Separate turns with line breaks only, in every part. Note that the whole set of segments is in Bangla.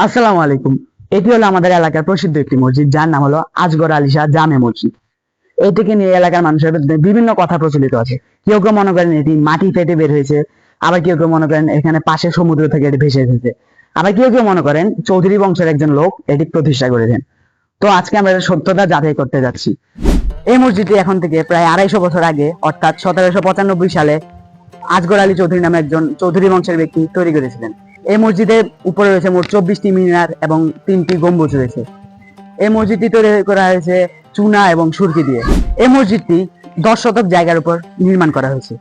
আসসালামু আলাইকুম। এটি হলো আমাদের এলাকার প্রসিদ্ধ একটি মসজিদ, যার নাম হলো আজগর আলী শাহ জামে মসজিদ। এটিকে নিয়ে এলাকার মানুষের মধ্যে বিভিন্ন কথা প্রচলিত আছে। কেউ কেউ মনে করেন এটি মাটি ফেটে বের হয়েছে, আবার কেউ কেউ মনে করেন এখানে পাশে সমুদ্র থেকে এটি ভেসে এসেছে, আবার কেউ কেউ মনে করেন চৌধুরী বংশের একজন লোক এটি প্রতিষ্ঠা করেছেন। তো আজকে আমরা এর সত্যতা যাচাই করতে যাচ্ছি। এই মসজিদটি এখন থেকে প্রায় 250 বছর আগে, অর্থাৎ 1795 সালে আজগর আলী চৌধুরী নামে একজন চৌধুরী বংশের ব্যক্তি তৈরি করেছিলেন। এই মসজিদের উপরে রয়েছে মোট 24টি মিনার এবং 3টি গম্বুজ রয়েছে। এই মসজিদটি তৈরি করা হয়েছে চুনা এবং সুরকি দিয়ে। এই মসজিদটি 10 শতক জায়গার উপর নির্মাণ করা হয়েছে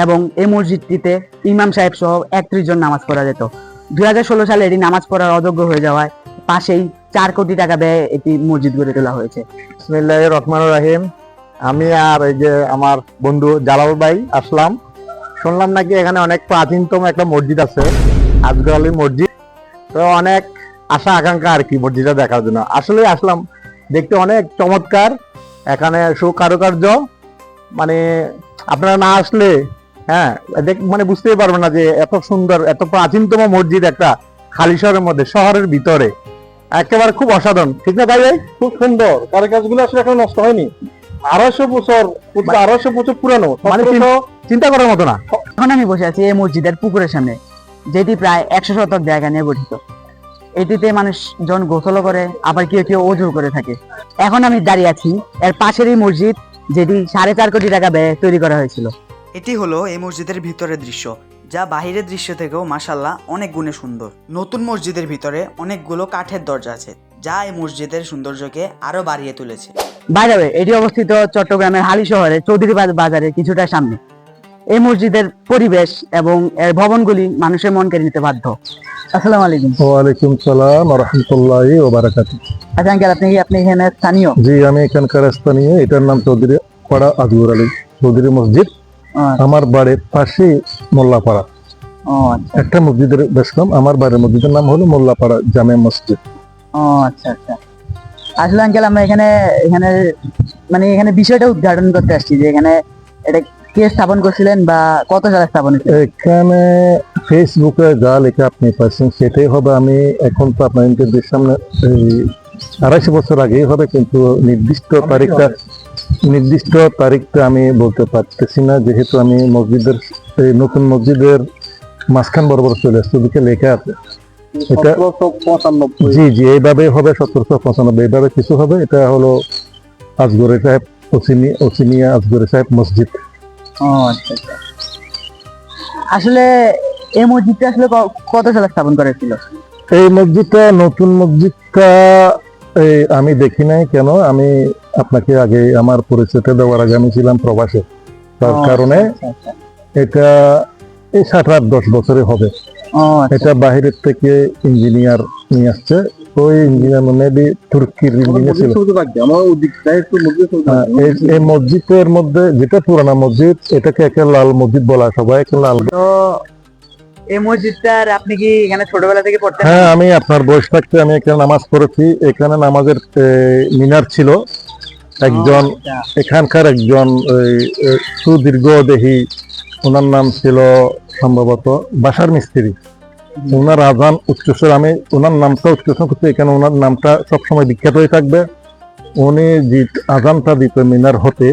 এবং এই মসজিদটিতে ইমাম সাহেব সহ 31 জন নামাজ পড়া যেত। 2016 সালে এটি নামাজ পড়ার অযোগ্য হয়ে যাওয়ায় পাশেই 4 কোটি টাকা ব্যয়ে এটি মসজিদ গড়ে তোলা হয়েছে।
বিসমিল্লাহির রহমানির রহিম। আমি আর এই যে আমার বন্ধু জালাল ভাই আসলাম। শুনলাম নাকি এখানে অনেক প্রাচীনতম একটা মসজিদ আছে, আজগর আলী মসজিদ। তো অনেক আশা আকাঙ্ক্ষা আর কি মসজিদটা দেখার জন্য আসলে আসলাম। দেখতে অনেক চমৎকার, এখানে সুকারুকার্য, মানে আপনারা না আসলে মানে বুঝতেই পারবেন না যে এত সুন্দর এত প্রাচীনতম মসজিদ একটা খালি শহরের মধ্যে, শহরের ভিতরে একেবারে খুব অসাধারণ। ঠিক না ভাই? ভাই খুব সুন্দর, কারুকাজগুলো আসলে এখন নষ্ট হয়নি। 250 বছর 250 বছর পুরানো, মানে চিন্তা করার মতো না।
এখন আমি বসে আছি এই মসজিদের পুকুরের সামনে, যেটি প্রায় 100 শতক জায়গা নিয়ে গঠিত। এটিতে মানুষজন গোসল করে, আবার কেউ কেউ ওযু করে থাকে। এখন আমি দাঁড়িয়ে আছি এর পাশেরই মসজিদ, যেটি 4.5 কোটি টাকা ব্যয়ে তৈরি করা হয়েছিল।
এটি হলো এই মসজিদের ভিতরের দৃশ্য, যা বাহিরের দৃশ্য থেকেও মাশাআল্লাহ অনেক গুণে সুন্দর। নতুন মসজিদের ভিতরে অনেকগুলো কাঠের দরজা আছে, যা এই মসজিদের সৌন্দর্যকে আরো বাড়িয়ে তুলেছে।
বাই দ্য ওয়ে, এটি অবস্থিত চট্টগ্রামের হালি শহরে চৌধুরী বাজারের কিছুটা সামনে। এই মসজিদের পরিবেশ এবং এর ভবনগুলি মানুষের মন কেড়ে নিতে বাধ্য। আসসালামু আলাইকুম।
ওয়ালাইকুম সালাম ওয়া রাহমাতুল্লাহি ওয়া বারাকাতুহু।
আচ্ছা আঙ্কেল, আপনি এখানে স্থানীয়?
জি, আমি এখানকার স্থানীয়। এটার নাম চৌধুরী পাড়া আজগর আলী চৌধুরী মসজিদ। আমার বাড়ির পাশে মোল্লাপাড়া একটা মসজিদের বেশ কম। আমার বাড়ির মসজিদের নাম হলো মোল্লাপাড়া জামে মসজিদ।
ও আচ্ছা আচ্ছা। আসলে আঙ্কেল, আমরা এখানে এখানে মানে এখানে বিষয়টা উদ্ঘাটন করতে আসছি যে এখানে এটা কে স্থাপন করছিলেন বা কত সালে স্থাপন হয়েছিল।
এখানে ফেসবুকে যা লেখা আপনি পাচ্ছেন সেটাই হবে। আমি এখন তো আপনাদের সামনে 250 বছর আগেই হবে, কিন্তু নির্দিষ্ট তারিখটা আমি বলতে পারতেছি না, যেহেতু আমি মসজিদের নতুন মসজিদের মাঝখান বরাবর চলে আসছে, ওদিকে লেখা আছে এটা 1795। জি জি, এইভাবে হবে 1795, এইভাবে কিছু হবে। এটা হলো আজগরে সাহেব ওসিনিয়া আজগরে সাহেব মসজিদ।
ও আচ্ছা আচ্ছা। আসলে এই মসজিদটা আসলে কত সালে স্থাপন করা ছিল?
এই মসজিদটা, নতুন মসজিদটা আমি দেখি নাই। কেন, আমি আপনাকে আগে আমার পরিচয়টা দেওয়ার আগে আমি ছিলাম প্রবাসে, তার কারণে এটা এই 7-8-10 বছরে হবে। এটা বাহিরের থেকে ইঞ্জিনিয়ার নিয়ে আসছে। ওই ইঞ্জিনিয়ার মেবি তুর্কির ইঞ্জিনিয়ার ছিল। এই মসজিদের মধ্যে যেটা পুরানা মসজিদ, এটাকে একে লাল মসজিদ বলা, সবাই একে লাল।
এই মসজিদটার আপনি কি এখানে ছোটবেলা থেকে পড়তেন?
হ্যাঁ, আমি আপনার বয়স থাকতে আমি এখানে নামাজ পড়েছি। এখানে নামাজের মিনার ছিল। একজন এখানকার একজন সুদীর্ঘদেহী, ওনার নাম ছিল সম্ভবত বাসার মিস্ত্রি। ওনার আজান উচ্চস্বর, আমি ওনার নামটা উচ্চস্বর করছি, এখানে ওনার নামটা সবসময় বিখ্যাত হয়ে থাকবে। উনি যে আজানটা দিত মিনার হতে,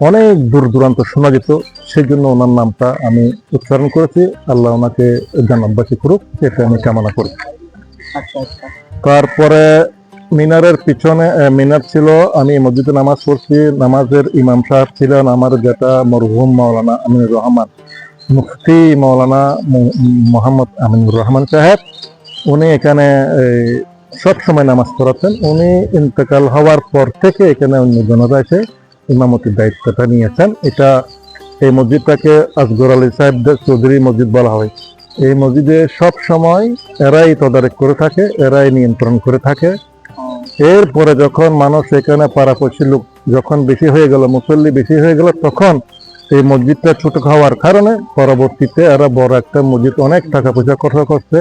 অনেক দূর দূরান্ত শোনা যেত, সেই জন্য ওনার নামটা আমি উচ্চারণ করেছি। আল্লাহ ওনাকে জান্নাতবাসী করুক, এটা আমি কামনা করি। তারপরে মিনারের পিছনে মিনার ছিল। আমি মসজিদে নামাজ পড়ছি। নামাজের ইমাম সাহেব ছিলেন আমার যেটা মরহুম মাওলানা আমিনুর রহমান, মুফতি মাওলানা মোহাম্মদ আমিনুর রহমান সাহেব। উনি এখানে সব সময় নামাজ পড়াতেন। উনি ইন্তেকাল হওয়ার পর থেকে এখানে অন্যজনেরা এসে ইমামতির দায়িত্বটা নিয়েছেন। এটা এই মসজিদটাকে আজগর আলী সাহেব চৌধুরী মসজিদ বলা হয়। এই মসজিদে সব সময় এরাই তদারক করে থাকে, এরাই নিয়ন্ত্রণ করে থাকে। এরপরে যখন মানুষ এখানে পাড়াপড়শি লোক যখন বেশি হয়ে গেল, মুসল্লি বেশি হয়ে গেল, তখন এই মসজিদটা ছোট হওয়ার কারণে পরবর্তীতে এরা বড় একটা মসজিদ, অনেক টাকা পয়সা খরচ করছে,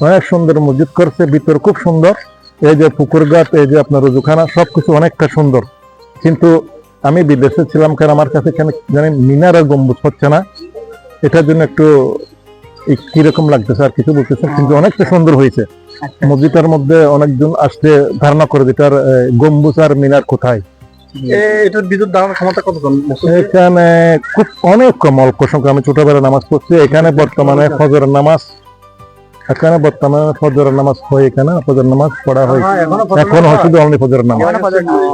অনেক সুন্দর মসজিদ করছে। ভিতর খুব সুন্দর, এই যে পুকুর ঘাট, এই যে আপনার রুজুখানা, সবকিছু অনেকটা সুন্দর। কিন্তু আমি বিদেশে ছিলাম, কারণ আমার কাছে এখানে জানি মিনার আর গম্বুজ হচ্ছে না, এটার জন্য একটু কিরকম লাগতেছে আর কিছু বলতেছে, কিন্তু অনেকটা সুন্দর হয়েছে।
আচ্ছা।
মসজিদের মধ্যে অনেকজন আসলে ধারণা করে যে এটার গম্বুজ আর মিনার কোথায়।
এটার বিদ্যুৎ ধারণ ক্ষমতা কতক্ষণ?
এখানে খুব অনেক কম, অল্প সংখ্যা। আমি ছোটবেলায় নামাজ পড়ছি এখানে, বর্তমানে ফজরের নামাজ হয়, এখানে ফজর নামাজ পড়া হয় এখন, শুধু অনলি ফজরের নামাজ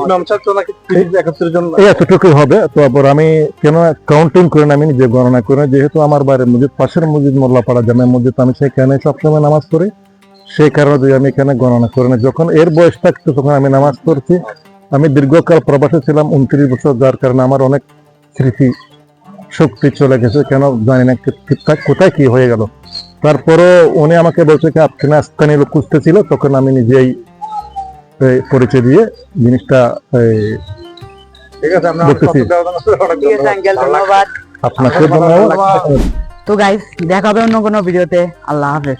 ইমাম সাহেব তো নাকি 31 জন
এই এতটুকুই হবে। তারপর আমি কেন কাউন্টিং করে না, আমি নিজে গণনা করে না, যেহেতু আমার বাড়ির মসজিদ পাশের মসজিদ মোল্লাপাড়া জামে মসজিদ, আমি সেখানে সবসময় নামাজ পড়ি, সেই কারণে যদি আমি এখানে গণনা করি না। যখন এর বয়স থাকতো তখন আমি নামাজ পড়ছি। আমি দীর্ঘকাল প্রবাসে ছিলাম, 29 বছর, যার কারণে আমার অনেক স্মৃতি শক্তি চলে গেছে, কেন জানি না ঠিকঠাক কোথায় কি হয়ে গেল। তারপরও উনি আমাকে বলছে কি আপনি স্থানীয় লোক খুঁজতেছিল, তখন আমি নিজেই পরিচয় দিয়ে জিনিসটা
ঠিক আছে, আমরা
বলতেছি।
ধন্যবাদ।
আপনাকে ধন্যবাদ।
তো গাইস দেখা হবে অন্য কোনো ভিডিওতে। আল্লাহ হাফেজ।